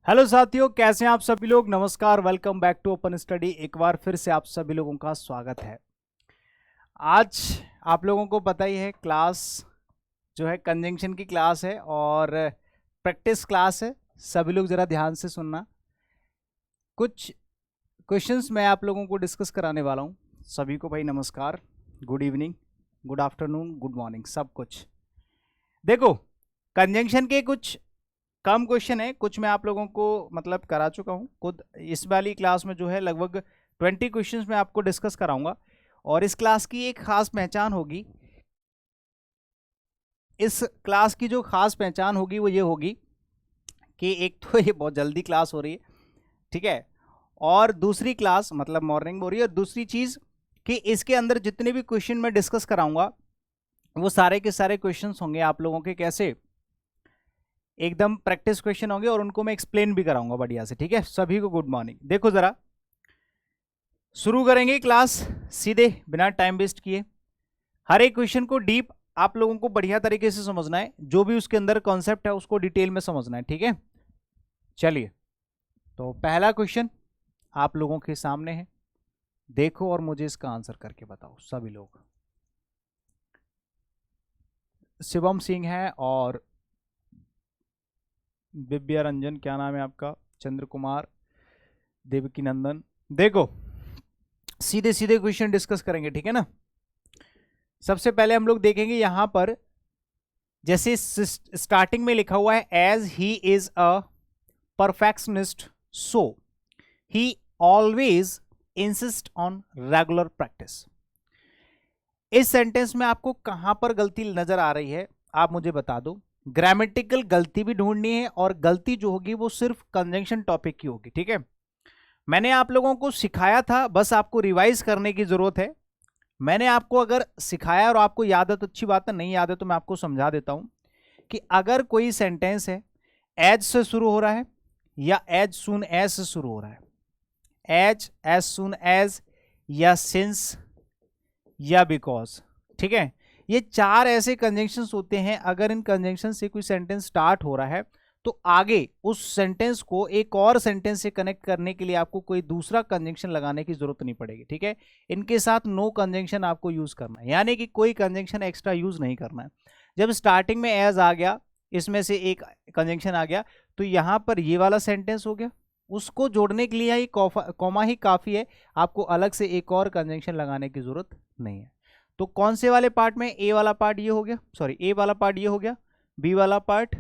Hello साथियों, कैसे हैं आप सभी लोग। नमस्कार, welcome back to open study. एक बार फिर से आप सभी लोगों का स्वागत है। आज आप लोगों को पता ही है, क्लास जो है कंजंक्शन की क्लास है और प्रैक्टिस क्लास है। सभी लोग ज़रा ध्यान से सुनना। कुछ क्वेश्चंस मैं आप लोगों को डिस्कस कराने वाला हूँ। सभी को भाई नमस्कार, good evening, good afternoon, good morning, सब कुछ। देखो, कंजंक्शन के कुछ कम क्वेश्चन है, कुछ मैं आप लोगों को मतलब करा चुका हूँ खुद। इस वाली क्लास में जो है लगभग 20 क्वेश्चंस मैं आपको डिस्कस कराऊंगा। और इस क्लास की एक खास पहचान होगी। इस क्लास की जो खास पहचान होगी वो ये होगी कि एक तो ये बहुत जल्दी क्लास हो रही है, ठीक है, और दूसरी क्लास मतलब मॉर्निंग में हो रही है। और दूसरी चीज़ कि इसके अंदर जितने भी क्वेश्चन मैं डिस्कस कराऊंगा वो सारे के सारे क्वेश्चंस होंगे आप लोगों के कैसे, एकदम प्रैक्टिस क्वेश्चन होंगे और उनको मैं एक्सप्लेन भी कराऊंगा बढ़िया से। ठीक है, सभी को गुड मॉर्निंग। देखो जरा, शुरू करेंगे क्लास सीधे बिना टाइम वेस्ट किए। हर एक क्वेश्चन को डीप आप लोगों को बढ़िया तरीके से समझना है, जो भी उसके अंदर कॉन्सेप्ट है उसको डिटेल में समझना है। ठीक है, चलिए तो पहला क्वेश्चन आप लोगों के सामने है, देखो और मुझे इसका आंसर करके बताओ सभी लोग। शिवम सिंह है और दिव्या रंजन, क्या नाम है आपका, चंद्र कुमार, देवकी नंदन। देखो, सीधे सीधे क्वेश्चन डिस्कस करेंगे, ठीक है ना। सबसे पहले हम लोग देखेंगे यहां पर, जैसे स्टार्टिंग में लिखा हुआ है as he is a perfectionist so he always insist on regular practice. इस सेंटेंस में आपको कहां पर गलती नजर आ रही है आप मुझे बता दो। ग्रामेटिकल गलती भी ढूंढनी है और गलती जो होगी वो सिर्फ कंजंक्शन टॉपिक की होगी। ठीक है, मैंने आप लोगों को सिखाया था, बस आपको रिवाइज करने की जरूरत है। मैंने आपको अगर सिखाया और आपको याद है तो अच्छी बात है, नहीं याद है तो मैं आपको समझा देता हूं कि अगर कोई सेंटेंस है एज से शुरू हो रहा है या एज सून एज से शुरू हो रहा है, एज सून एज या सिंस या बिकॉज, ठीक है, ये चार ऐसे कंजंक्शंस होते हैं। अगर इन कंजंक्शन से कोई सेंटेंस स्टार्ट हो रहा है तो आगे उस सेंटेंस को एक और सेंटेंस से कनेक्ट करने के लिए आपको कोई दूसरा कंजंक्शन लगाने की जरूरत नहीं पड़ेगी। ठीक है, इनके साथ नो कंजंक्शन आपको यूज करना है, यानी कि कोई कंजंक्शन एक्स्ट्रा यूज नहीं करना है। जब स्टार्टिंग में एज आ गया, इसमें से एक कंजंक्शन आ गया, तो यहां पर ये वाला सेंटेंस हो गया, उसको जोड़ने के लिए ही कॉमा ही काफी है, आपको अलग से एक और कंजंक्शन लगाने की जरूरत नहीं है। तो कौन से वाले पार्ट में, ए वाला पार्ट ये हो गया, सॉरी ए वाला पार्ट ये हो गया, बी वाला पार्ट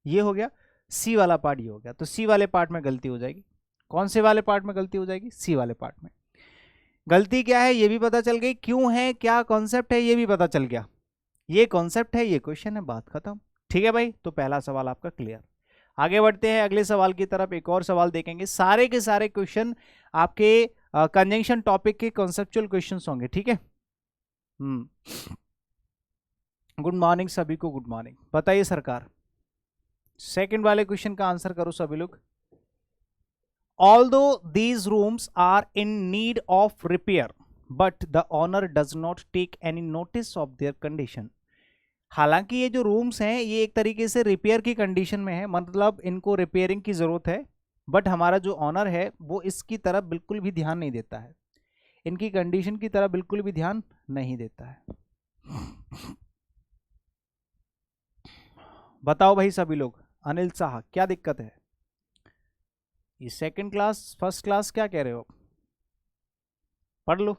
ये हो गया, सी वाला पार्ट ये हो गया। तो सी वाले पार्ट में गलती हो जाएगी। कौन से वाले पार्ट में गलती हो जाएगी, सी वाले पार्ट में। गलती क्या है ये भी पता चल गई, क्यों है, क्या कॉन्सेप्ट है ये भी पता चल गया। ये कॉन्सेप्ट है, ये क्वेश्चन है, बात खत्म। ठीक है भाई, तो पहला सवाल आपका क्लियर। आगे बढ़ते हैं अगले सवाल की तरफ। एक और सवाल देखेंगे, सारे के सारे क्वेश्चन आपके कंजंक्शन टॉपिक के कॉन्सेप्चुअल क्वेश्चंस होंगे। ठीक है, गुड मॉर्निंग सभी को, गुड मॉर्निंग। बताइए सरकार, सेकंड वाले क्वेश्चन का आंसर करो सभी लोग। Although these rooms are in need of repair, but the owner does not take any notice of their condition. हालांकि ये जो रूम्स हैं ये एक तरीके से रिपेयर की कंडीशन में है, मतलब इनको रिपेयरिंग की जरूरत है, बट हमारा जो ऑनर है वो इसकी तरफ बिल्कुल भी ध्यान नहीं देता है, इनकी कंडीशन की तरफ बिल्कुल भी ध्यान नहीं देता है। बताओ भाई सभी लोग, अनिल शाह क्या दिक्कत है? ये सेकंड क्लास फर्स्ट क्लास क्या कह रहे हो, पढ़ लो।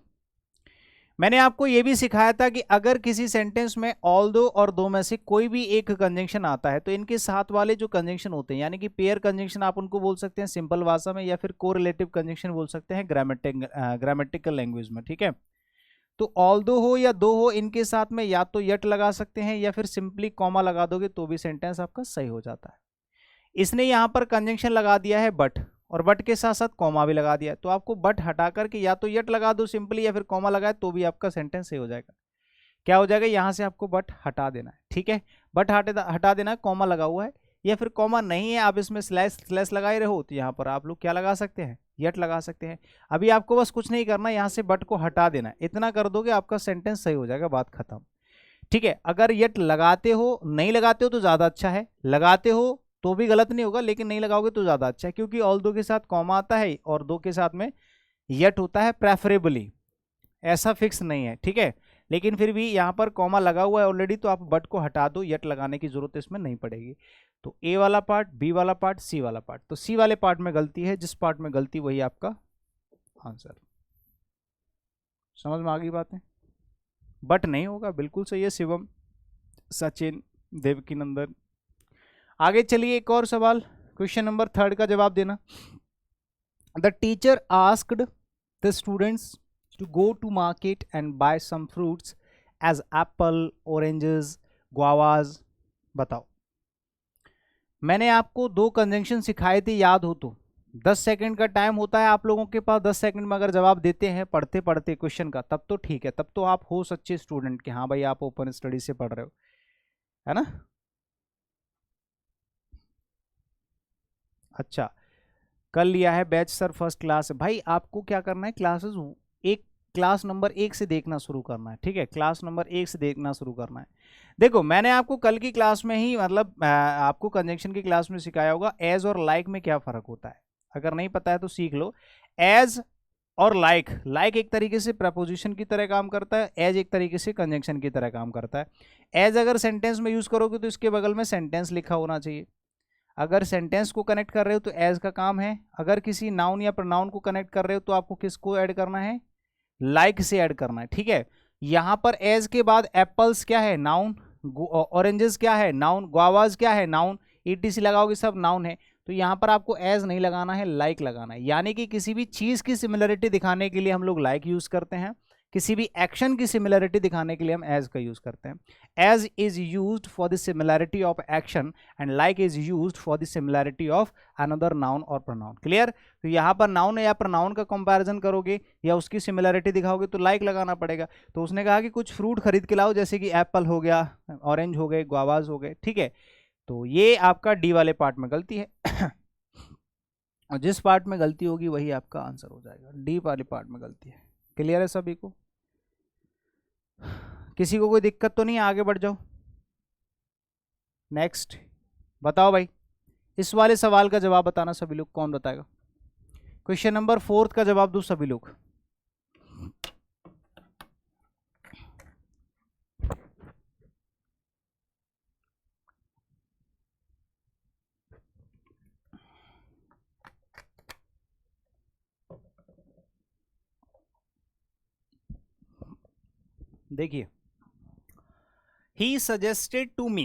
मैंने आपको यह भी सिखाया था कि अगर किसी सेंटेंस में ऑल दो और दो में से कोई भी एक कंजंक्शन आता है तो इनके साथ वाले जो कंजंक्शन होते हैं, यानी कि पेयर कंजंक्शन आप उनको बोल सकते हैं सिंपल भाषा में, या फिर कोरिलेटिव कंजंक्शन बोल सकते हैं ग्रामेटिकल लैंग्वेज में। ठीक है, तो ऑल दो हो या दो हो, इनके साथ में या तो यट लगा सकते हैं या फिर सिंपली कॉमा लगा दोगे तो भी सेंटेंस आपका सही हो जाता है। इसने यहां पर कंजंक्शन लगा दिया है बट, और बट के साथ साथ कॉमा भी लगा दिया, तो आपको बट हटा करके या तो यट लगा दो सिंपली या फिर कॉमा लगाए तो भी आपका सेंटेंस सही हो जाएगा। क्या हो जाएगा, यहां से आपको बट हटा देना है। ठीक है, बट हटा देना है, कॉमा लगा हुआ है, या फिर कॉमा नहीं है, आप इसमें स्लैश लगा ही रहो, तो यहाँ पर आप लोग क्या लगा सकते हैं, यट लगा सकते हैं। अभी आपको बस कुछ नहीं करना, यहाँ से बट को हटा देना है, इतना कर दोगे आपका सेंटेंस सही हो जाएगा, बात खत्म। ठीक है, अगर यट लगाते हो, नहीं लगाते हो तो ज़्यादा अच्छा है, लगाते हो तो भी गलत नहीं होगा, लेकिन नहीं लगाओगे तो ज़्यादा अच्छा है, क्योंकि ऑल दो के साथ कॉमा आता है और दो के साथ में येट होता है प्रेफरेबली, ऐसा फिक्स नहीं है, ठीक है। लेकिन फिर भी यहाँ पर कॉमा लगा हुआ है ऑलरेडी, तो आप बट को हटा दो, येट लगाने की जरूरत इसमें नहीं पड़ेगी। तो ए वाला पार्ट, बी वाला पार्ट, सी वाला पार्ट, तो सी वाले पार्ट में गलती है, जिस पार्ट में गलती वही आपका आंसर। समझ में आ गई बात है? बट नहीं होगा, बिल्कुल सही है शिवम, सचिन, देवकीनंदन। आगे चलिए एक और सवाल, क्वेश्चन नंबर 3 का जवाब देना। The teacher asked the students to go to market and buy some fruits as apple, oranges, guavas। बताओ, मैंने आपको 2 कंजंक्शन सिखाए थे, याद हो तो। 10 सेकंड का टाइम होता है आप लोगों के पास, 10 सेकंड में अगर जवाब देते हैं पढ़ते पढ़ते क्वेश्चन का, तब तो ठीक है, तब तो आप हो सच्चे स्टूडेंट के, हाँ भाई आप ओपन स्टडी से पढ़ रहे हो, है ना। अच्छा, कल लिया है बैच सर फर्स्ट क्लास। भाई आपको क्या करना है, क्लासेस एक क्लास नंबर 1 से देखना शुरू करना है, ठीक है, क्लास नंबर 1 से देखना शुरू करना है। देखो मैंने आपको कल की क्लास में ही, मतलब आपको कंजंक्शन की क्लास में सिखाया होगा एज और लाइक में क्या फर्क होता है, अगर नहीं पता है तो सीख लो। एज और लाइक, लाइक एक तरीके से प्रपोजिशन की तरह काम करता है, एज एक तरीके से कंजंक्शन की तरह काम करता है। एज अगर सेंटेंस में यूज करोगे तो इसके बगल में सेंटेंस लिखा होना चाहिए, अगर सेंटेंस को कनेक्ट कर रहे हो तो एज का काम है, अगर किसी नाउन या प्रोनाउन को कनेक्ट कर रहे हो तो आपको किसको ऐड करना है, लाइक से ऐड करना है, ठीक है। यहां पर एज के बाद एप्पल्स क्या है, नाउन, ऑरेंजेस क्या है, नाउन, गुआवाज क्या है, नाउन, ईटीसी लगाओगे सब नाउन है, तो यहां पर आपको एज नहीं लगाना है, लाइक लगाना है। यानी कि किसी भी चीज की सिमिलरिटी दिखाने के लिए हम लोग लाइक यूज करते हैं, किसी भी एक्शन की सिमिलरिटी दिखाने के लिए हम एज का यूज करते हैं। As is used for the similarity of action and like is used for the similarity of another noun और प्रोनाउन। क्लियर? तो यहाँ पर नाउन या प्रोनाउन का कंपैरिजन करोगे या उसकी सिमिलरिटी दिखाओगे तो लाइक लगाना पड़ेगा। तो उसने कहा कि कुछ फ्रूट खरीद के लाओ, जैसे कि एप्पल हो गया, ऑरेंज हो गए, गुआवाज हो गए, ठीक है। तो ये आपका डी वाले पार्ट में गलती है और जिस पार्ट में गलती होगी वही आपका आंसर हो जाएगा, डी वाले पार्ट में गलती है। क्लियर है सभी को? किसी को कोई दिक्कत तो नहीं है? आगे बढ़ जाओ, नेक्स्ट। बताओ भाई, इस वाले सवाल का जवाब बताना सभी लोग, कौन बताएगा? क्वेश्चन नंबर 4 का जवाब दो सभी लोग। देखिए, ही सजेस्टेड टू मी,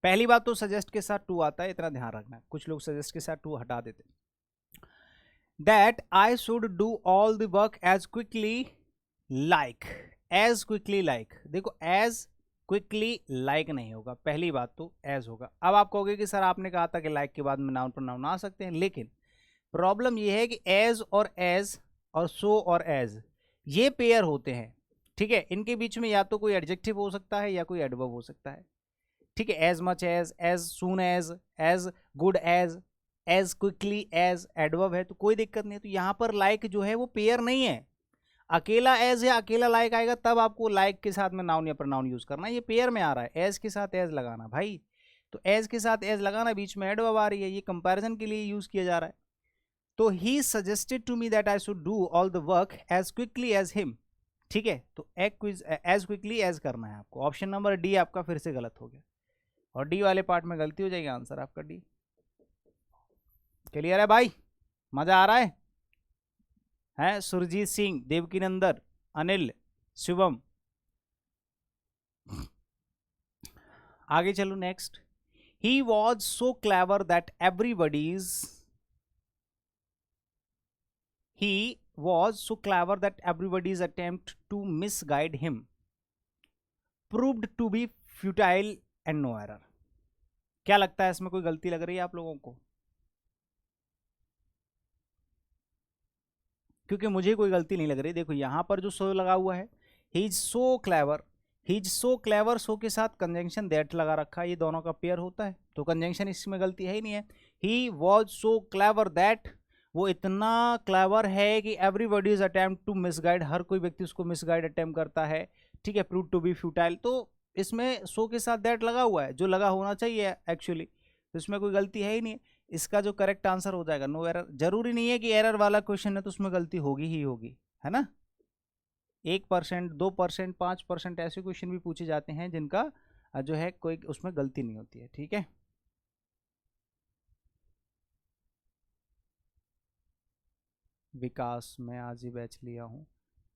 पहली बात तो सजेस्ट के साथ टू आता है, इतना ध्यान रखना, कुछ लोग सजेस्ट के साथ टू हटा देते। That I should do all the work as quickly like, as quickly like. देखो एज क्विकली लाइक नहीं होगा, पहली बात तो एज होगा। अब आप कहोगे कि सर आपने कहा था कि लाइक के बाद में नाउन प्रोनाउन आ सकते हैं, लेकिन प्रॉब्लम यह है कि एज और सो और एज ये पेयर होते हैं, ठीक है। इनके बीच में या तो कोई एडजेक्टिव हो सकता है या कोई एडवर्ब हो सकता है, ठीक है। As much as soon as good as quickly as adverb है, तो कोई दिक्कत नहीं है। तो यहाँ पर लाइक जो है वो पेयर नहीं है, अकेला एज या अकेला लाइक आएगा तब आपको लाइक के साथ में नाउन या प्रोनाउन यूज करना है। ये पेयर में आ रहा है, एज के साथ एज लगाना भाई, तो एज के साथ एज लगाना, बीच में एडवर्ब आ रही है, ये कंपैरिजन के लिए यूज किया जा रहा है। तो he suggested to me that I should do all the work as quickly as him, ठीक है। तो एज क्विकली एज करना है आपको। ऑप्शन नंबर डी आपका फिर से गलत हो गया और डी वाले पार्ट में गलती हो जाएगी, आंसर आपका डी। क्लियर है भाई? मजा आ रहा है? सुरजीत सिंह, देवकीनंदन, अनिल, शिवम। आगे चलो next. He was so clever that everybody's, he was so clever that everybody's attempt to misguide him proved to be futile and no error। क्या लगता है इसमें कोई गलती लग रही है आप लोगों को? क्योंकि मुझे कोई गलती नहीं लग रही। देखो यहां पर जो सो लगा हुआ है, he is so clever, he is so clever, so के साथ कंजंक्शन दैट लगा रखा है, ये दोनों का पेयर होता है, तो कंजंक्शन इसमें गलती है ही नहीं है। He was so clever that, वो इतना क्लेवर है कि everybody is attempt to misguide, हर कोई व्यक्ति उसको मिसगाइड अटेम्प्ट करता है, ठीक है। प्रूव टू बी फ्यूटाइल, तो इसमें सो के साथ दैट लगा हुआ है जो लगा होना चाहिए एक्चुअली, तो इसमें कोई गलती है ही नहीं है। इसका जो करेक्ट आंसर हो जाएगा नो एरर। जरूरी नहीं है कि एरर वाला क्वेश्चन है तो उसमें गलती होगी ही होगी, है ना। 1%, 2%, 5% ऐसे क्वेश्चन भी पूछे जाते हैं जिनका जो है कोई उसमें गलती नहीं होती है, ठीक है। विकास, मैं आज ही बैच लिया हूँ,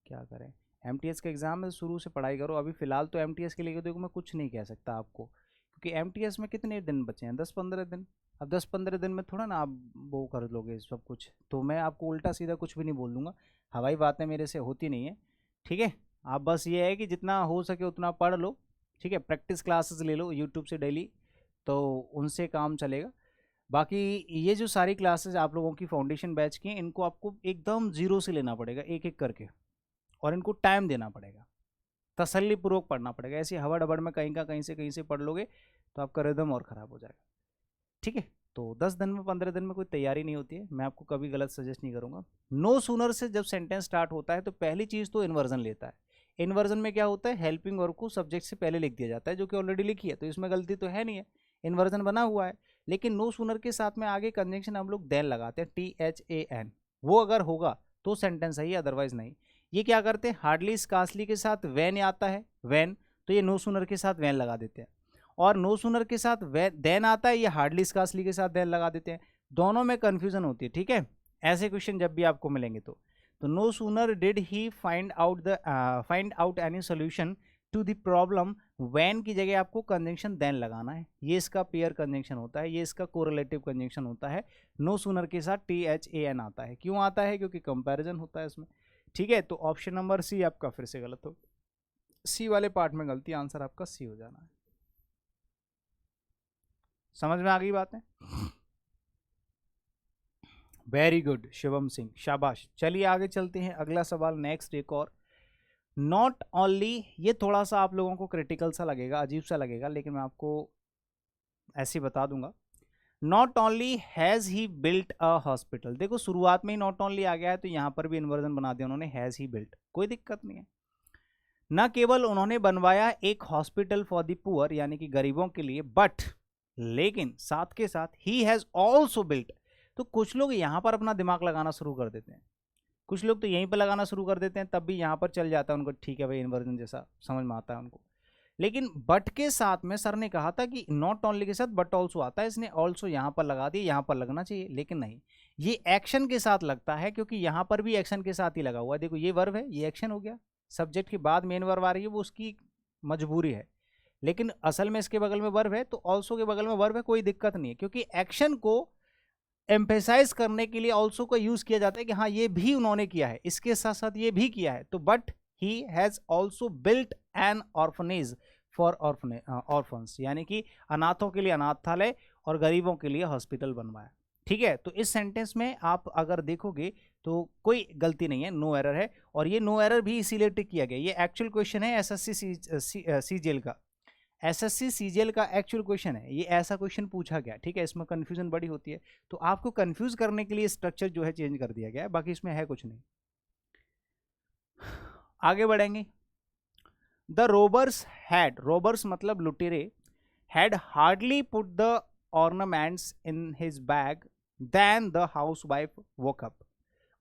क्या करें। एमटीएस के एग्जाम में शुरू से पढ़ाई करो। अभी फिलहाल तो एमटीएस के लिए देखो मैं कुछ नहीं कह सकता आपको, क्योंकि एमटीएस में कितने दिन बचे हैं, 10-15 दिन। अब 10-15 दिन में थोड़ा ना आप वो कर लोगे सब कुछ, तो मैं आपको उल्टा सीधा कुछ भी नहीं बोल दूंगा। हवाई बातें मेरे से होती नहीं है, ठीक है। आप बस ये है कि जितना हो सके उतना पढ़ लो, ठीक है। प्रैक्टिस क्लासेस ले लो यूट्यूब से डेली, तो उनसे काम चलेगा। बाकी ये जो सारी क्लासेस आप लोगों की फाउंडेशन बैच की हैं, इनको आपको एकदम जीरो से लेना पड़ेगा, एक एक करके, और इनको टाइम देना पड़ेगा, तसल्ली पूर्वक पढ़ना पड़ेगा। ऐसे हवड़ हवड़ में कहीं से पढ़ लोगे तो आपका रिदम और ख़राब हो जाएगा, ठीक है। तो 10 दिन में 15 दिन में कोई तैयारी नहीं होती है, मैं आपको कभी गलत सजेस्ट नहीं करूँगा। नो सूनर से जब सेंटेंस स्टार्ट होता है तो पहली चीज़ तो इन्वर्जन लेता है। इन्वर्जन में क्या होता है, हेल्पिंग वर्ब को सब्जेक्ट से पहले लिख दिया जाता है, जो कि ऑलरेडी लिखी है, तो इसमें गलती तो है नहीं है, इन्वर्जन बना हुआ है। लेकिन नो सूनर के साथ में आगे कंजंक्शन हम लोग देन लगाते हैं, THAN, वो अगर होगा तो सेंटेंस सही है, अदरवाइज नहीं। ये क्या करते हैं, हार्डली स्कार्सली के साथ वैन आता है, वैन, तो ये नो सूनर के साथ वैन लगा देते हैं। और नो सूनर के साथ देन आता है, ये हार्डली स्कार्सली के साथ देन लगा देते हैं। दोनों में कंफ्यूजन होती है, ठीक है। ऐसे क्वेश्चन जब भी आपको मिलेंगे तो no sooner did he find out any solution to the problem, when की जगह आपको कंजंक्शन देन लगाना है। ये इसका पेयर कंजंक्शन होता है, ये इसका कोरिलेटिव कंजंक्शन होता है। नो सूनर के साथ THAN आता है, क्यों आता है, क्योंकि कंपैरिजन होता है इसमें, ठीक है। तो ऑप्शन नंबर सी आपका फिर से गलत हो, सी वाले पार्ट में गलती, आंसर आपका सी हो जाना है। समझ में आ गई बात है। वेरी गुड शिवम सिंह, शाबाश। चलिए आगे चलते हैं, अगला सवाल नेक्स्ट एक और। नॉट ओनली, ये थोड़ा सा आप लोगों को क्रिटिकल सा लगेगा, अजीब सा लगेगा, लेकिन मैं आपको ऐसे बता दूंगा। Not only has he built a hospital, देखो शुरुआत में ही नॉट ओनली आ गया है, तो यहां पर भी इन्वर्जन बना दिया उन्होंने, हैज़ ही बिल्ट, कोई दिक्कत नहीं है। न केवल उन्होंने बनवाया एक हॉस्पिटल फॉर द पुअर, यानी कि गरीबों के लिए, बट, लेकिन साथ के साथ ही हैज़ ऑल्सो बिल्ट। तो कुछ लोग यहां पर अपना दिमाग लगाना शुरू कर देते हैं, कुछ लोग तो यहीं पर लगाना शुरू कर देते हैं, तब भी यहाँ पर चल जाता है उनको, ठीक है भाई, इन्वर्जन जैसा समझ में आता है उनको। लेकिन बट के साथ में सर ने कहा था कि नॉट ओनली के साथ बट ऑल्सो आता है, इसने ऑल्सो यहाँ पर लगा दिया, यहाँ पर लगना चाहिए, लेकिन नहीं, ये एक्शन के साथ लगता है, क्योंकि यहाँ पर भी एक्शन के साथ ही लगा हुआ है। देखो ये वर्ब है, ये एक्शन हो गया, सब्जेक्ट के बाद मेन वर्ब आ रही है, वो उसकी मजबूरी है, लेकिन असल में इसके बगल में वर्ब है, तो ऑल्सो के बगल में वर्ब है, कोई दिक्कत नहीं है, क्योंकि एक्शन को एम्फेसाइज करने के लिए ऑल्सो का यूज किया जाता है कि हाँ ये भी उन्होंने किया है, इसके साथ साथ ये भी किया है। तो but he has also built N orphanage for orphans, यानी कि अनाथों के लिए अनाथालय और गरीबों के लिए हॉस्पिटल बनवाया, ठीक है। तो इस सेंटेंस में आप अगर देखोगे तो कोई गलती नहीं है, नो एरर है, और ये नो एरर भी इसीलिए टिक किया गया। ये एक्चुअल क्वेश्चन है SSC CGL का, SSC CGL का एक्चुअल क्वेश्चन है ये, ऐसा क्वेश्चन पूछा गया, ठीक है। इसमें कंफ्यूजन बड़ी होती है, तो आपको कंफ्यूज करने के लिए स्ट्रक्चर जो है चेंज कर दिया गया है, बाकी इसमें है कुछ नहीं। आगे बढ़ेंगे। द रोबर्स हैड, रोबर्स मतलब लुटेरे, had hardly put the ornaments in his bag then the housewife woke up.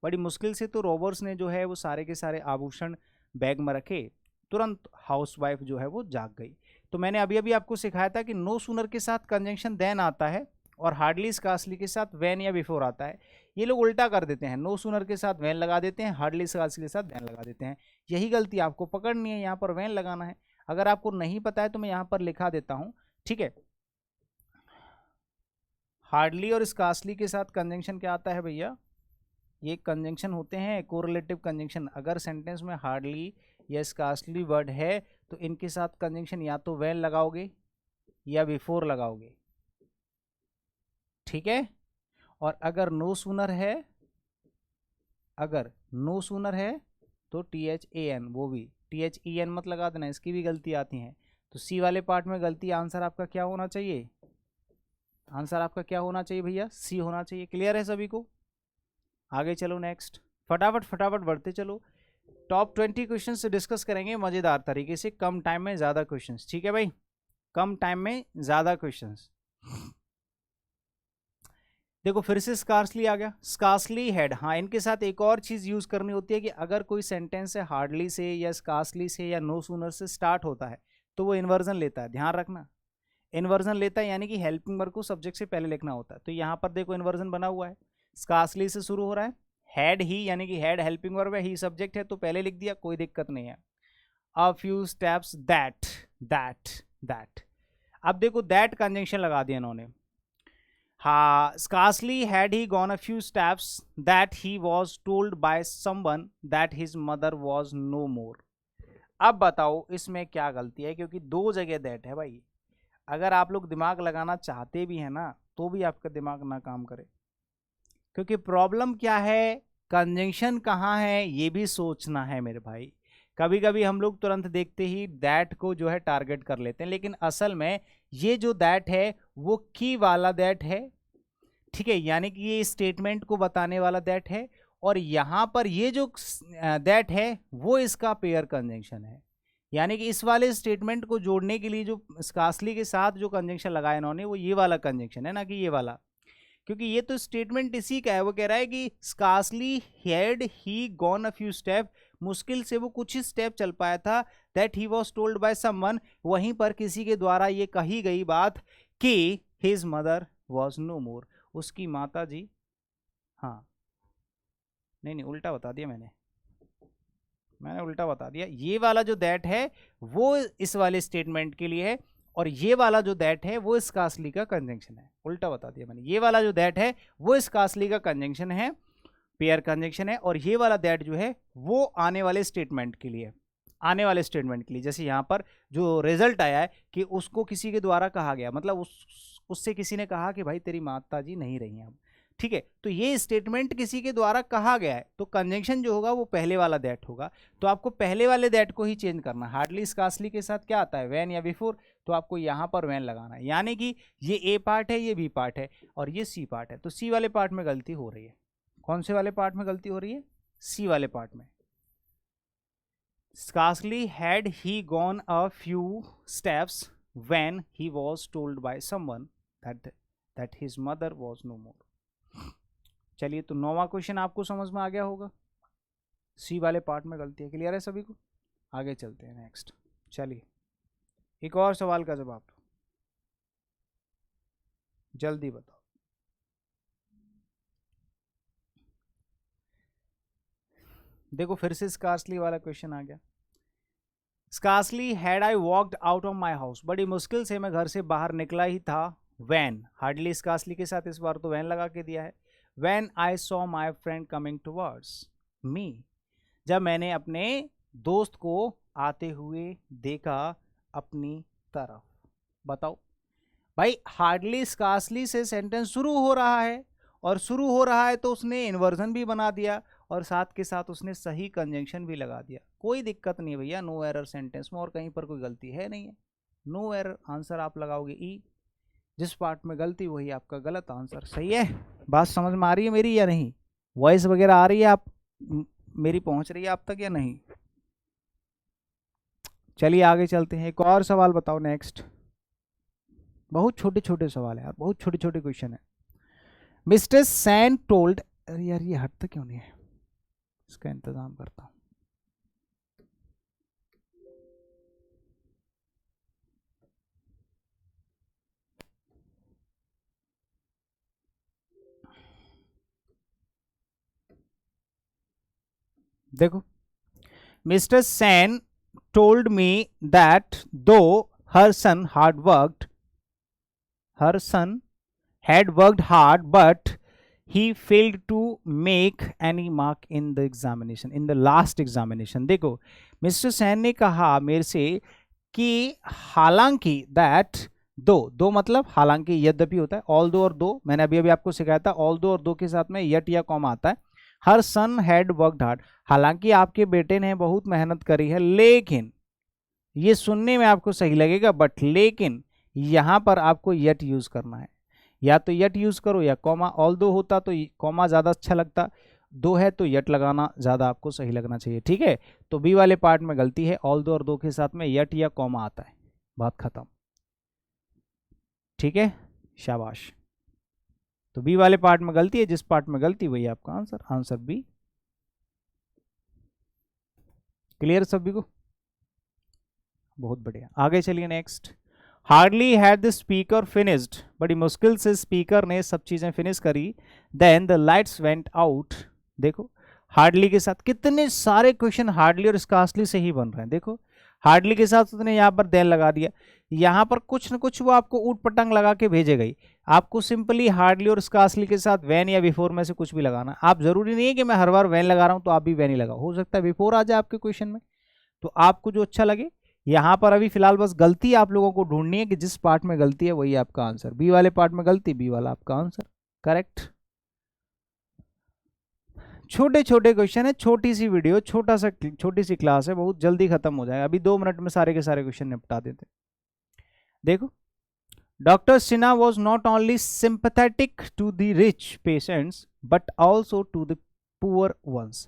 बड़ी मुश्किल से तो रोबर्स ने जो है वो सारे के सारे आभूषण बैग में रखे, तुरंत हाउसवाइफ जो है वो जाग गई। तो मैंने अभी अभी आपको सिखाया था कि नो सूनर के साथ कंजंक्शन देन आता है और हार्डली स्कार्सली के साथ वैन या बिफोर आता है। ये लोग उल्टा कर देते हैं, नो सूनर के साथ वैन लगा देते हैं, हार्डली स्कार्सली के साथ वैन लगा देते हैं। यही गलती आपको पकड़नी है, यहाँ पर वैन लगाना है। अगर आपको नहीं पता है तो मैं यहाँ पर लिखा देता हूँ, ठीक है। हार्डली और स्कार्सली के साथ कंजंक्शन क्या आता है भैया, ये कंजंक्शन होते हैं कोरिलेटिव कंजंक्शन। अगर सेंटेंस में हार्डली या स्कार्सली वर्ड है तो इनके साथ कंजंक्शन या तो वैन लगाओगे या बिफोर लगाओगे, ठीक है। और अगर नो सूनर है, अगर नो सूनर है तो THAN, वो भी THEN मत लगा देना, इसकी भी गलती आती है। तो सी वाले पार्ट में गलती, आंसर आपका क्या होना चाहिए, आंसर आपका क्या होना चाहिए भैया, सी होना चाहिए। क्लियर है सभी को। आगे चलो नेक्स्ट, फटाफट फटाफट बढ़ते चलो। टॉप 20 क्वेश्चन से डिस्कस करेंगे मजेदार तरीके से, कम टाइम में ज्यादा क्वेश्चंस, ठीक है भाई, कम टाइम में ज्यादा क्वेश्चंस। देखो फिर से स्कार्सली आ गया, स्कार्सली हैड। हाँ, इनके साथ एक और चीज यूज करनी होती है कि अगर कोई सेंटेंस है हार्डली से या स्कार्सली से या नो सूनर से स्टार्ट होता है तो वो इन्वर्जन लेता है, ध्यान रखना। इन्वर्जन लेता है यानी कि हेल्पिंग वर्ब को सब्जेक्ट से पहले लिखना होता है। तो यहाँ पर देखो इन्वर्जन बना हुआ है, स्कार्सली से शुरू हो रहा है, हैड ही यानी कि हैड हेल्पिंग वर्ब है, ही सब्जेक्ट है तो पहले लिख दिया, कोई दिक्कत नहीं है। A few steps that that that. अब देखो दैट कंजंक्शन लगा दिया इन्होंने। हाँ, scarcely had he gone a few steps that he was told by someone that his mother was no more। अब बताओ इसमें क्या गलती है, क्योंकि दो जगह दैट है भाई। अगर आप लोग दिमाग लगाना चाहते भी हैं ना तो भी आपका दिमाग ना काम करे, क्योंकि प्रॉब्लम क्या है, कंजंक्शन कहाँ है ये भी सोचना है मेरे भाई। कभी कभी हम लोग तुरंत देखते ही दैट को जो है टारगेट कर लेते हैं, लेकिन असल में ये जो दैट है वो की वाला दैट है, ठीक है, यानी कि ये स्टेटमेंट को बताने वाला दैट है, और यहां पर ये जो दैट है वो इसका पेयर कंजंक्शन है। यानी कि इस वाले स्टेटमेंट को जोड़ने के लिए जो स्कार्सली के साथ जो कंजंक्शन लगाया इन्होंने वो ये वाला कंजंक्शन है, ना कि ये वाला, क्योंकि ये तो स्टेटमेंट इसी का है। वो कह रहा है कि scarcely had he gone a few step, मुश्किल से वो कुछ ही स्टेप चल पाया था, that he was told by someone, वहीं पर किसी के द्वारा ये कही गई बात कि हिज मदर वॉज नो मोर, उसकी माता जी, हाँ नहीं उल्टा बता दिया मैंने उल्टा बता दिया। ये वाला जो दैट है वो इस वाले स्टेटमेंट के लिए है, और ये वाला जो दैट है वो स्कार्सली का कंजंक्शन है। उल्टा बता दिया मैंने, ये वाला जो दैट है वो स्कार्सली का कंजंक्शन है, पेयर कंजंक्शन है, और ये वाला दैट जो है वो आने वाले स्टेटमेंट के लिए, आने वाले स्टेटमेंट के लिए। जैसे यहाँ पर जो रिजल्ट आया है कि उसको किसी के द्वारा कहा गया, मतलब उससे किसी ने कहा कि भाई तेरी माता जी नहीं रही हैं अब, ठीक है, तो ये स्टेटमेंट किसी के द्वारा कहा गया है, तो कंजंक्शन जो होगा वो पहले वाला दैट होगा। तो आपको पहले वाले दैट को ही चेंज करना। हार्डली स्कार्सली के साथ क्या आता है, वैन या बिफोर, तो आपको यहाँ पर वैन लगाना है, यानी कि ये ए पार्ट है, ये बी पार्ट है, और ये सी पार्ट है। तो सी वाले पार्ट में गलती हो रही है। कौन से वाले पार्ट में गलती हो रही है, सी वाले पार्ट में। Scarcely had he gone a few steps when he was told by someone that his mother was no more। चलिए, तो 9वां क्वेश्चन आपको समझ में आ गया होगा, सी वाले पार्ट में गलती है। क्लियर है सभी को? आगे चलते हैं नेक्स्ट। चलिए एक और सवाल का जवाब जल्दी बताओ। देखो फिर से स्कार्सली वाला क्वेश्चन आ गया। Scarcely had I walked out of my house, बड़ी मुश्किल से मैं घर से बाहर निकला ही था, वैन, हार्डली स्कार्सली के साथ इस बार तो वैन लगा के दिया है, when I saw my friend coming towards me, जब मैंने अपने दोस्त को आते हुए देखा अपनी तरफ। बताओ भाई, हार्डली स्कार्सली से सेंटेंस शुरू हो रहा है, और शुरू हो रहा है तो उसने इन्वर्जन भी बना दिया, और साथ के साथ उसने सही कंजंक्शन भी लगा दिया। कोई दिक्कत नहीं भैया, नो एरर सेंटेंस में, और कहीं पर कोई गलती है नहीं है, नो एरर। आंसर आप लगाओगे ई, जिस पार्ट में गलती वही आपका गलत आंसर। सही है? बात समझ में आ रही है मेरी या नहीं? वॉइस वगैरह आ रही है, आप मेरी पहुंच रही है आप तक या नहीं? चलिए आगे चलते हैं, एक और सवाल बताओ नेक्स्ट। बहुत छोटे छोटे सवाल है यार, बहुत छोटे छोटे क्वेश्चन है। मिस्टर सैन टोल्ड, अरे यार ये हटता क्यों नहीं है, इसका इंतजाम करता हूं। देखो, mister Sen told me that though her son had worked hard, but he failed to make any mark in the examination, in the last examination। देखो मिस्टर सैन ने कहा मेरे से कि हालांकि, दैट दो मतलब हालांकि, यद्यपि होता है, ऑल दो और दो, मैंने अभी अभी आपको सिखाया था, ऑल दो और दो के साथ में यट या कॉमा आता है। हर सन हैड वर्कड हार्ड, हालांकि आपके बेटे ने बहुत मेहनत करी है, लेकिन ये सुनने में आपको सही लगेगा, बट लेकिन यहां पर आपको यट यूज करना है, या तो यट यूज करो या कॉमा। ऑल दो होता तो कॉमा ज्यादा अच्छा लगता, दो है तो यट लगाना ज्यादा आपको सही लगना चाहिए, ठीक है। तो बी वाले पार्ट में गलती है, ऑल दो और दो के साथ में यट या कॉमा आता है, बात खत्म, ठीक है, शाबाश। तो बी वाले पार्ट में गलती है, जिस पार्ट में गलती वही आपका आंसर, आंसर बी। क्लियर सभी को? बहुत बढ़िया, आगे चलिए next. Hardly had the speaker finished, बड़ी मुश्किल से स्पीकर ने सब चीजें फिनिश करी, then the lights went out. देखो हार्डली के साथ कितने सारे क्वेश्चन हार्डली और स्कार्सली से ही बन रहे हैं। देखो हार्डली के साथ उसने यहाँ पर देन लगा दिया, यहाँ पर कुछ न कुछ वो आपको ऊट पटांग लगा के भेजेगा ही। आपको सिंपली हार्डली और स्कार्सली के साथ वैन या बिफोर में से कुछ भी लगाना। आप जरूरी नहीं है कि मैं हर बार वैन लगा रहा हूं तो आप भी वैन ही लगाओ, हो सकता है बिफोर आ जाए आपके क्वेश्चन में, तो आपको जो अच्छा लगे। यहाँ पर अभी फिलहाल बस गलती आप लोगों को ढूंढनी है कि जिस पार्ट में गलती है वही आपका आंसर। बी वाले पार्ट में गलती, बी वाला आपका आंसर करेक्ट। छोटे छोटे क्वेश्चन है, छोटी सी वीडियो, छोटी सी क्लास है, बहुत जल्दी खत्म हो जाएगा। अभी 2 मिनट में सारे के सारे क्वेश्चन निपटा देते। देखो doctor Sinha was not only sympathetic to the rich patients but also to the poor ones.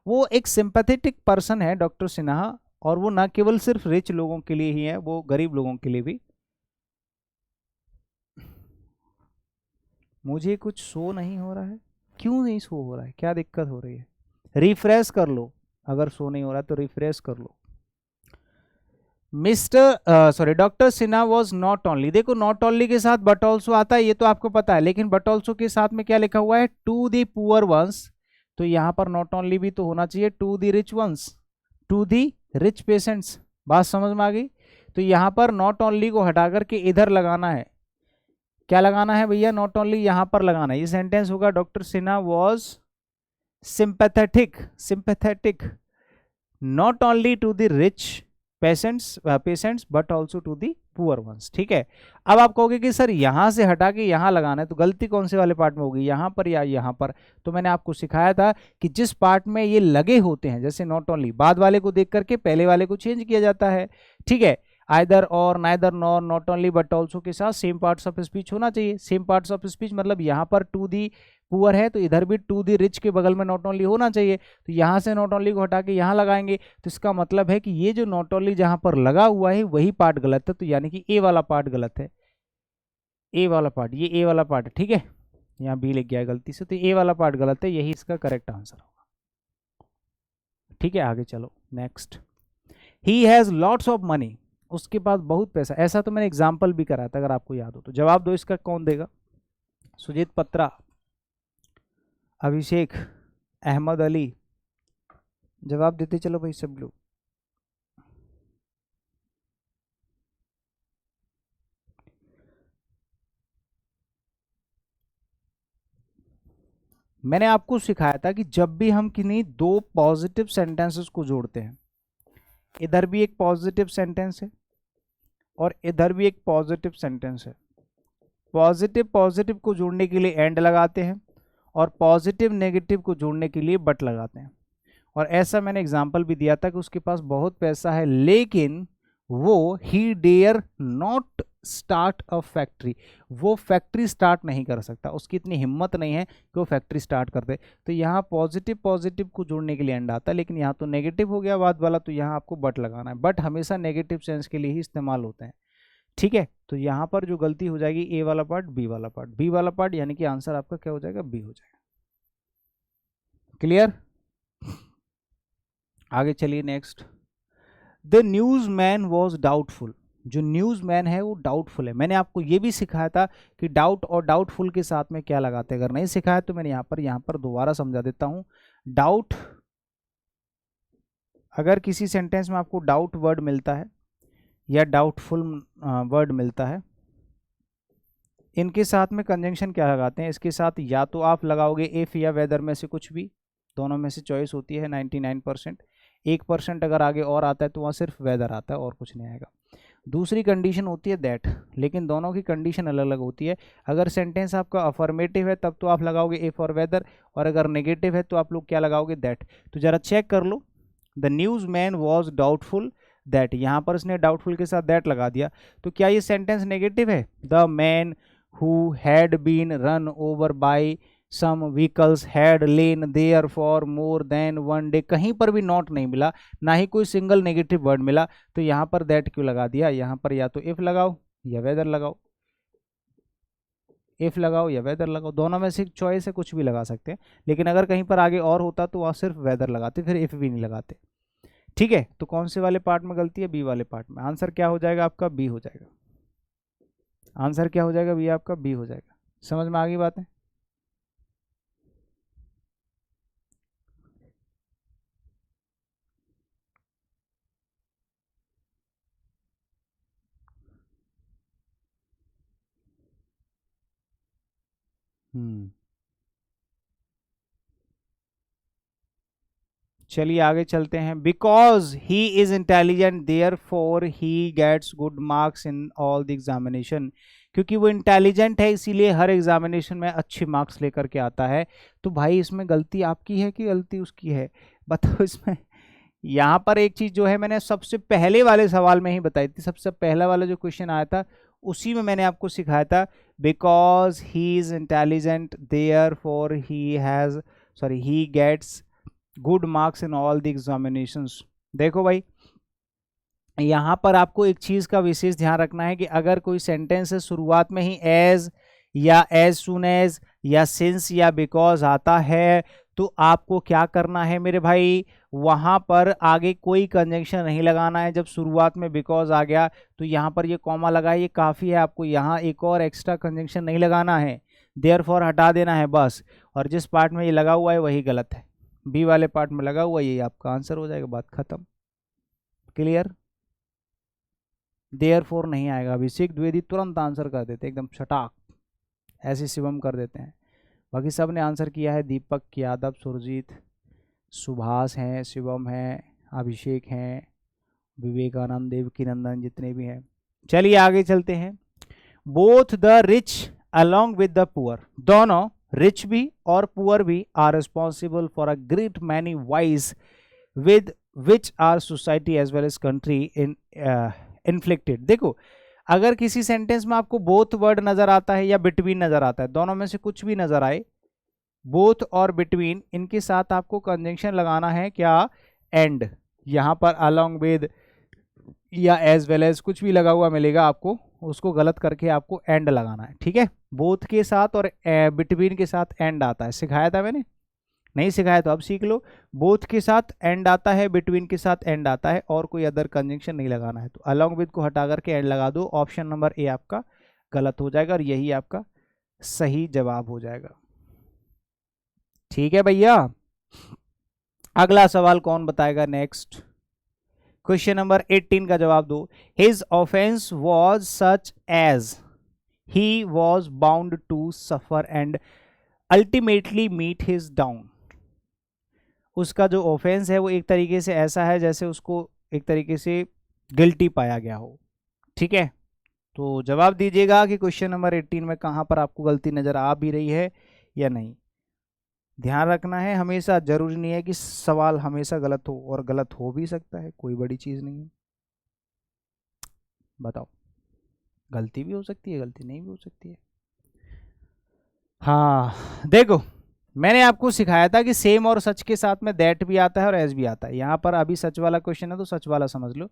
वो एक सिंपैथेटिक पर्सन है डॉक्टर सिन्हा, और वो ना केवल सिर्फ रिच लोगों के लिए ही है, वो गरीब लोगों के लिए भी। मुझे कुछ शो नहीं हो रहा है, क्यों नहीं शो हो रहा है, क्या दिक्कत हो रही है? रिफ्रेश कर लो, अगर शो नहीं हो रहा तो रिफ्रेश कर लो। Doctor Sinha was not only, देखो नॉट ओनली के साथ बट ऑल्सो आता है, ये तो आपको पता है, लेकिन बट ऑल्सो के साथ में क्या लिखा हुआ है? To the poor ones. तो यहां पर नॉट ओनली भी तो होना चाहिए, to the rich ones, to the rich patients. बात समझ में आ गई? तो यहां पर नॉट ओनली को हटा करके इधर लगाना है, क्या लगाना है भैया? नॉट ओनली यहां पर लगाना है। ये सेंटेंस होगा doctor Sinha was sympathetic not only to the rich patients but also to the poor ones. ठीक है, अब आप कहोगे कि सर यहां से हटा के यहां लगाना है, तो गलती कौन से वाले पार्ट में होगी, यहां पर या यहां पर? तो मैंने आपको सिखाया था कि जिस पार्ट में ये लगे होते हैं, जैसे नॉट ओनली, बाद वाले को देख करके पहले वाले को चेंज किया जाता है। ठीक है, आइदर और, neither nor, not only but also के साथ सेम पार्ट्स ऑफ स्पीच होना चाहिए। सेम पार्ट्स ऑफ स्पीच मतलब यहाँ पर टू दी पुअर है तो इधर भी टू दी रिच के बगल में नॉट ओनली होना चाहिए। तो यहाँ से नॉट ओनली को हटा के यहाँ लगाएंगे, तो इसका मतलब है कि ये जो नॉट ओनली जहाँ पर लगा हुआ है वही पार्ट गलत है, तो यानी कि ए वाला पार्ट गलत है। ए वाला पार्ट, ये ए वाला पार्ट है, ठीक है, यहाँ बी लिख गया है गलती से, तो ए वाला पार्ट गलत है, यही इसका करेक्ट आंसर होगा। ठीक है, आगे चलो next. He has lots of money, उसके पास बहुत पैसा। ऐसा तो मैंने एग्जाम्पल भी करा था, अगर आपको याद हो तो। जवाब दो इसका, कौन देगा? सुजीत पत्रा, अभिषेक, अहमद अली, जवाब देते चलो भाई सब लोग। मैंने आपको सिखाया था कि जब भी हम किन्हीं 2 पॉजिटिव सेंटेंसेस को जोड़ते हैं, इधर भी एक पॉजिटिव सेंटेंस है और इधर भी एक पॉजिटिव सेंटेंस है, पॉजिटिव पॉजिटिव को जोड़ने के लिए एंड लगाते हैं और पॉजिटिव नेगेटिव को जोड़ने के लिए बट लगाते हैं। और ऐसा मैंने एग्जाम्पल भी दिया था कि उसके पास बहुत पैसा है, लेकिन वो he dare not start a factory, वो फैक्ट्री स्टार्ट नहीं कर सकता, उसकी इतनी हिम्मत नहीं है कि वो फैक्ट्री स्टार्ट कर दे। तो यहाँ पॉजिटिव पॉजिटिव को जोड़ने के लिए एंड आता है, लेकिन यहाँ तो नेगेटिव हो गया बाद वाला, तो यहाँ आपको बट लगाना है। बट हमेशा नेगेटिव सेंस के लिए ही इस्तेमाल होते हैं। ठीक है, तो यहाँ पर जो गलती हो जाएगी, ए वाला पार्ट, बी वाला पार्ट, बी वाला पार्ट, यानी कि आंसर आपका क्या हो जाएगा? बी हो जाएगा। क्लियर? आगे चलिए next. The news man was doubtful, जो न्यूज मैन है वो डाउटफुल है। मैंने आपको ये भी सिखाया था कि डाउट और डाउटफुल के साथ में क्या लगाते हैं, अगर नहीं सिखाया तो मैंने यहाँ पर दोबारा समझा देता हूँ। डाउट, अगर किसी सेंटेंस में आपको डाउट वर्ड मिलता है या डाउटफुल वर्ड मिलता है, इनके साथ में कंजंक्शन क्या लगाते हैं? इसके साथ या तो आप लगाओगे इफ या वेदर में से कुछ भी, दोनों में से चॉइस होती है 99%। 1% अगर आगे और आता है तो वहाँ सिर्फ वेदर आता है और कुछ नहीं आएगा। दूसरी कंडीशन होती है दैट, लेकिन दोनों की कंडीशन अलग अलग होती है। अगर सेंटेंस आपका अफर्मेटिव है तब तो आप लगाओगे इफ और वेदर, और अगर नेगेटिव है तो आप लोग क्या लगाओगे? दैट। तो जरा चेक कर लो, the news man was doubtful that, यहाँ पर इसने डाउटफुल के साथ दैट लगा दिया, तो क्या ये सेंटेंस नेगेटिव है? The man who had been run over by some vehicles had lain there for more than one day, कहीं पर भी नॉट नहीं मिला, ना ही कोई सिंगल नेगेटिव वर्ड मिला, तो यहाँ पर दैट क्यों लगा दिया? यहाँ पर या तो इफ लगाओ या वेदर लगाओ। इफ़ लगाओ या वेदर लगाओ, दोनों में से एक चॉइस है, कुछ भी लगा सकते हैं। लेकिन अगर कहीं पर आगे और होता तो वहाँ सिर्फ वेदर लगाते, फिर इफ़ भी नहीं लगाते। ठीक है, तो कौन से वाले पार्ट में गलती है? बी वाले पार्ट में। आंसर क्या हो जाएगा आपका? बी हो जाएगा। आंसर क्या हो जाएगा? बी आपका बी हो जाएगा। समझ में आ गई बात है? चलिए आगे चलते हैं। Because he is intelligent therefore he gets good marks in all the examination, क्योंकि वो इंटेलिजेंट है इसीलिए हर एग्जामिनेशन में अच्छे मार्क्स लेकर के आता है। तो भाई इसमें गलती आपकी है कि गलती उसकी है? बताओ इसमें। यहाँ पर एक चीज जो है मैंने सबसे पहले वाले सवाल में ही बताई थी, सबसे पहला वाला जो क्वेश्चन आया था उसी में मैंने आपको सिखाया था, because he is intelligent therefore he gets good marks in all the examinations. देखो भाई, यहाँ पर आपको एक चीज़ का विशेष ध्यान रखना है कि अगर कोई सेंटेंस है शुरुआत में ही एज या एज सुन एज या सिंस या बिकॉज आता है तो आपको क्या करना है मेरे भाई? वहाँ पर आगे कोई कंजंक्शन नहीं लगाना है। जब शुरुआत में बिकॉज आ गया तो यहाँ पर ये कॉमा लगा, ये काफ़ी है, आपको यहाँ एक और एक्स्ट्रा कंजंक्शन नहीं लगाना है, देयरफॉर हटा देना है बस। और जिस पार्ट में ये लगा हुआ है वही गलत है, बी वाले पार्ट में लगा हुआ ये आपका आंसर हो जाएगा, बात खत्म। क्लियर? देयरफॉर नहीं आएगा। अभिषेक द्विवेदी तुरंत आंसर कर देते एकदम छटाक, ऐसे शिवम कर देते हैं। बाकी सब ने आंसर किया है, दीपक यादव, सुरजीत, सुभाष हैं, शिवम हैं, अभिषेक हैं, विवेकानंद, देवकी नंदन, जितने भी हैं। चलिए आगे चलते हैं। Both the rich along with the poor, दोनों रिच भी और पुअर भी are responsible for a great many vices with which our society as well as country in inflicted. देखो, अगर किसी सेंटेंस में आपको बोथ वर्ड नजर आता है या बिटवीन नजर आता है, दोनों में से कुछ भी नजर आए, बोथ और बिटवीन, इनके साथ आपको कंजंक्शन लगाना है क्या? एंड। यहां पर अलोंग विद या एज वेल एज कुछ भी लगा हुआ मिलेगा आपको, उसको गलत करके आपको एंड लगाना है। ठीक है, बोथ के साथ और बिटवीन के साथ एंड आता है, सिखाया था मैंने? नहीं सिखाया तो अब सीख लो। बोथ के साथ एंड आता है, बिटवीन के साथ एंड आता है, और कोई अदर कंजंक्शन नहीं लगाना है। तो अलोंग विद को हटा करके एंड लगा दो। ऑप्शन नंबर ए आपका गलत हो जाएगा और यही आपका सही जवाब हो जाएगा। ठीक है भैया, अगला सवाल कौन बताएगा? नेक्स्ट क्वेश्चन नंबर 18 का जवाब दो। His offence was such as he was bound to suffer and ultimately meet his down. उसका जो ऑफेंस है वो एक तरीके से ऐसा है जैसे उसको एक तरीके से गिल्टी पाया गया हो। ठीक है, तो जवाब दीजिएगा कि क्वेश्चन नंबर 18 में कहाँ पर आपको गलती नजर आ भी रही है या नहीं। ध्यान रखना है हमेशा, जरूरी नहीं है कि सवाल हमेशा गलत हो, और गलत हो भी सकता है, कोई बड़ी चीज नहीं है। बताओ, गलती भी हो सकती है, गलती नहीं भी हो सकती है। हाँ देखो, मैंने आपको सिखाया था कि सेम और सच के साथ में दैट भी आता है और एज भी आता है। यहाँ पर अभी सच वाला क्वेश्चन है तो सच वाला समझ लो।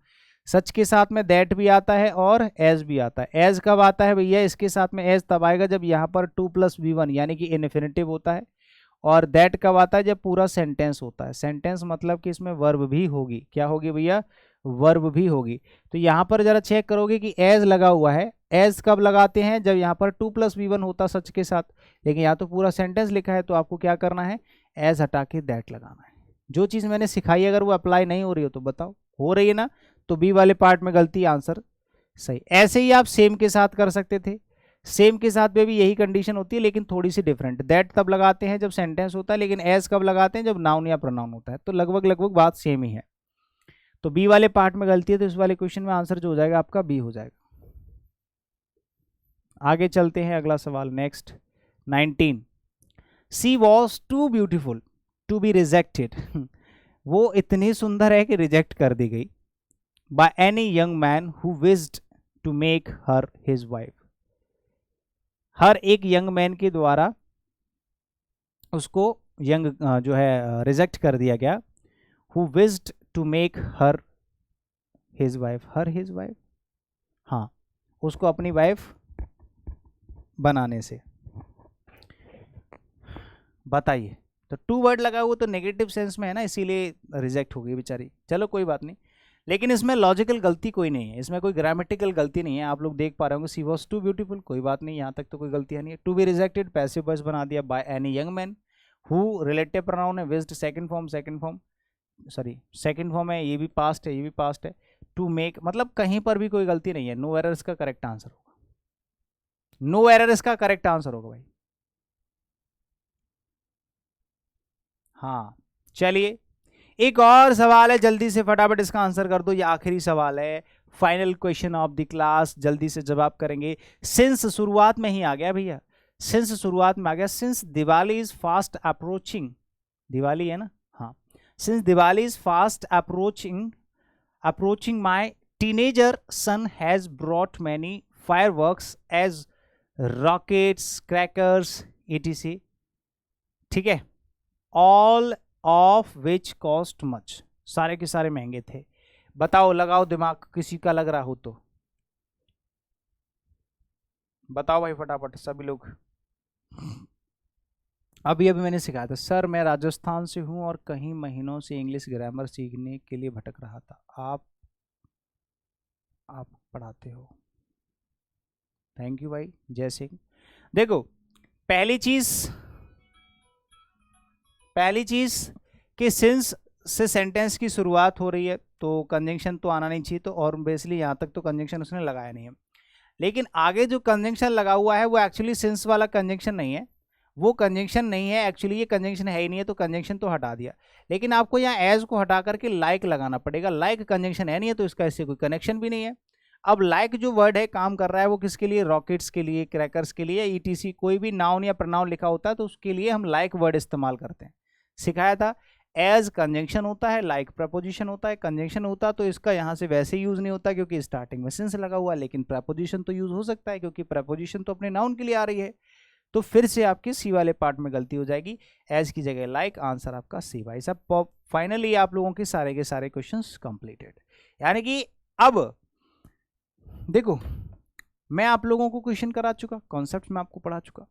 सच के साथ में दैट भी आता है और एज भी आता है। एज कब आता है भैया? इसके साथ में एज तब आएगा जब यहाँ पर 2 + V1 यानी कि इन्फिनिटिव होता है। और दैट कब आता है? जब पूरा सेंटेंस होता है। सेंटेंस मतलब कि इसमें वर्ब भी होगी। क्या होगी भैया? वर्ब भी होगी। तो यहाँ पर जरा चेक करोगे कि एज लगा हुआ है। एज कब लगाते हैं? जब यहाँ पर 2 + V1 होता सच के साथ। लेकिन यहाँ तो पूरा सेंटेंस लिखा है तो आपको क्या करना है? एज हटा के दैट लगाना है। जो चीज़ मैंने सिखाई अगर वो अप्लाई नहीं हो रही हो तो बताओ। हो रही है ना? तो बी वाले पार्ट में गलती, आंसर सही। ऐसे ही आप सेम के साथ कर सकते थे। सेम के साथ में भी यही कंडीशन होती है लेकिन थोड़ी सी डिफरेंट। दैट तब लगाते हैं जब सेंटेंस होता है, लेकिन एज कब लगाते हैं? जब नाउन या प्रोनाउन होता है। तो लगभग लगभग बात सेम ही है। तो बी वाले पार्ट में गलती है, तो इस वाले क्वेश्चन में आंसर जो हो जाएगा आपका बी हो जाएगा। आगे चलते हैं, अगला सवाल next 19। She was too beautiful to be rejected. वो इतनी सुंदर है कि रिजेक्ट कर दी गई। By any young man who wished to make her his wife. हर एक यंग मैन के द्वारा उसको यंग जो है रिजेक्ट कर दिया गया। Who wished to make her his wife. Her his wife, हाँ, उसको अपनी वाइफ बनाने से। बताइए। तो टू वर्ड लगा हुआ तो नेगेटिव सेंस में है ना, इसीलिए रिजेक्ट हो गई बेचारी। चलो कोई बात नहीं, लेकिन इसमें लॉजिकल गलती कोई नहीं है, इसमें कोई ग्रामेटिकल गलती नहीं है। आप लोग देख पा रहे होंगे सी वॉज टू ब्यूटीफुल, कोई बात नहीं, यहाँ तक तो कोई गलतियाँ नहीं है। To be rejected passive voice बना दिया by any young man. Who relative pronoun है, विज्ड सेकंड फॉर्म सेकंड फॉर्म है, ये भी पास्ट है, ये भी पास्ट है। टू मेक, मतलब कहीं पर भी कोई गलती नहीं है। नो एरर इसका करेक्ट आंसर होगा, नो एरर इसका करेक्ट आंसर होगा भाई। हाँ चलिए, एक और सवाल है, जल्दी से फटाफट इसका आंसर कर दो, ये आखिरी सवाल है, final question of the class, जल्दी से जवाब करेंगे। सिंस शुरुआत में ही आ गया भैया, सिंस शुरुआत में आ गया। Since Diwali is fast approaching, Diwali है ना, हाँ। Since Diwali is fast approaching my teenager son has brought many fireworks as rockets, crackers, etc, ठीक है। All of which cost much, सारे के सारे महंगे थे। बताओ, लगाओ दिमाग, किसी का लग रहा हो तो बताओ भाई फटाफट सभी लोग। अभी मैंने सिखाया था सर, मैं राजस्थान से हूं और कहीं महीनों से इंग्लिश ग्रामर सीखने के लिए भटक रहा था। आप पढ़ाते हो, थैंक यू भाई, जय सिंह। देखो पहली चीज कि सिंस से सेंटेंस की शुरुआत हो रही है तो कंजंक्शन तो आना नहीं चाहिए, तो और बेसिकली यहाँ तक तो कंजंक्शन उसने लगाया नहीं है। लेकिन आगे जो कंजंक्शन लगा हुआ है वो एक्चुअली सिंस वाला कंजंक्शन नहीं है, वो कंजंक्शन नहीं है एक्चुअली, ये कंजंक्शन है ही नहीं है, तो कंजंक्शन तो हटा दिया। लेकिन आपको यहाँ एज को हटा करके लाइक लगाना पड़ेगा। लाइक कंजंक्शन है नहीं है, तो इसका इससे कोई कनेक्शन भी नहीं है। अब लाइक जो वर्ड है काम कर रहा है वो किसके लिए, रॉकेट्स के लिए, क्रैकर्स के लिए, ईटीसी। कोई भी नाउन या प्रनाउन लिखा होता है तो उसके लिए हम लाइक वर्ड इस्तेमाल करते हैं, सिखाया था। एज कंजंक्शन होता है, लाइक प्रपोजिशन होता है। कंजंक्शन होता तो इसका यहाँ से वैसे यूज नहीं होता क्योंकि स्टार्टिंग में सिंस लगा हुआ, लेकिन प्रपोजिशन तो यूज हो सकता है क्योंकि प्रपोजिशन तो अपने नाउन के लिए आ रही है। तो फिर से आपके सी वाले पार्ट में गलती हो जाएगी, एज की जगह लाइक, आंसर आपका सी। भाई साहब फाइनली आप लोगों के सारे क्वेश्चंस कंप्लीटेड। यानी कि अब देखो मैं आप लोगों को क्वेश्चन करा चुका, कॉन्सेप्ट में आपको पढ़ा चुका,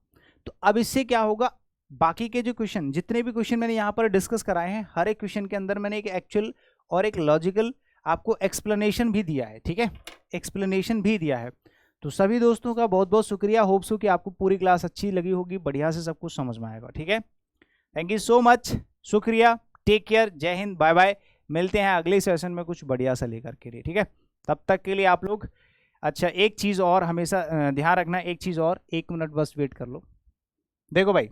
तो अब इससे क्या होगा, बाकी के जो क्वेश्चन, जितने भी क्वेश्चन मैंने यहाँ पर डिस्कस कराए हैं, हर एक क्वेश्चन के अंदर मैंने एक एक्चुअल और एक लॉजिकल आपको एक्सप्लेनेशन भी दिया है, ठीक है, एक्सप्लेनेशन भी दिया है। तो सभी दोस्तों का बहुत बहुत शुक्रिया, होप सो कि आपको पूरी क्लास अच्छी लगी होगी, बढ़िया से सब कुछ समझ में आएगा, ठीक है। थैंक यू सो मच, शुक्रिया, टेक केयर, जय हिंद, बाय बाय। मिलते हैं अगले सेशन में कुछ बढ़िया सा लेकर के लिए, ठीक है। तब तक के लिए आप लोग, अच्छा एक चीज़ और हमेशा ध्यान रखना, एक चीज़ और, 1 मिनट बस वेट कर लो। देखो भाई